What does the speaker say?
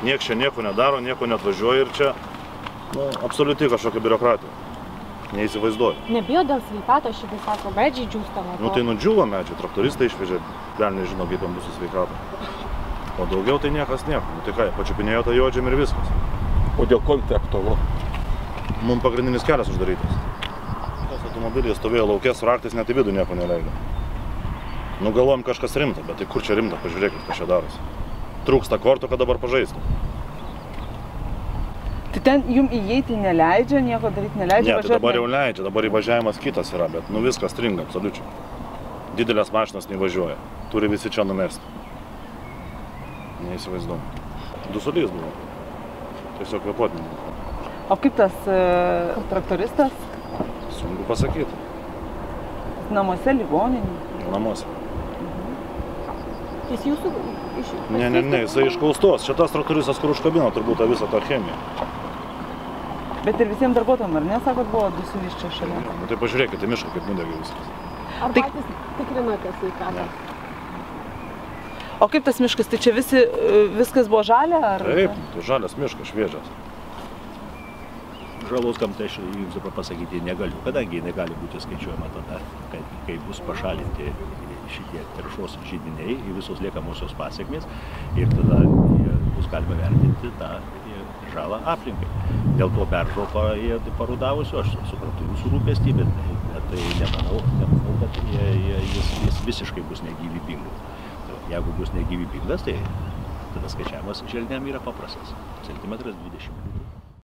Niekas čia nieko nedaro, nieko neatvažiuoja ir čia absoliuti kažkokia biurokratija. Neįsivaizduoju. Nebijo dėl sveikato, aš jau sako, medžiai džiūsta nuo to. Nu tai nudžiūva medžiai, traktoristai išvežė, gal nežino, kaip jam bus su sveikata. O daugiau tai niekas nieko. Nu tai ką, pačiupinėjo tą juodžiam ir viskas. O dėl kontakto? Mums pagrindinis kelias uždarytas. Tas automobilis stovėjo laukės, raktais net į vidų nieko neleido. Nu galvojom kažkas rimta, bet tai kur čia rimta, pažiūrėkit, kas čia darosi. Trūksta kortų, kad dabar pažaistų. Tai ten jums įeiti neleidžia, nieko daryti neleidžia? Ne, tai dabar jau leidžia, dabar įvažiavimas kitas yra, bet nu viskas stringa, absoliučiai. Didelės mašinos nevažiuoja, turi visi čia numesti. Neįsivaizduoju. Dusulys buvo. Tiesiog kvėpuoti nebuvo. O kaip tas traktoristas? Sunku pasakyti. Namuose, ligoninė? Namuose. Jis jūsų iš... Ne, jisai iš Kaustos. Čia tas traktoristas, kur užkabino turbūt tą visą tą chemiją. Bet ir visiems darbuotojams, ar ne, sakot, buvo dusulys čia šalia? Nu tai pažiūrėkite, mišką, kaip nudegė viskas. Ar patys tikrinate sveikatą? O kaip tas miškas, tai čia viskas buvo žalia? Taip, tai žalias miškas, šviežias. Žalos gamtai aš jums dabar pasakyti negaliu, kadangi jinai gali būti skaičiuojama tada, kai bus pašalinti šitie taršos židiniai į visos liekamosios pasiekmės ir tada bus galima vertinti tą žalą aplinkai. Dėl to beržo parudavusiu, aš suprantu jūsų rūpestį, bet tai nemanau, kad jis visiškai bus negyvybingas. Jeigu bus negyvybingas, tai tada skaičiavimas želdiniam yra paprastas. Centimetras 20.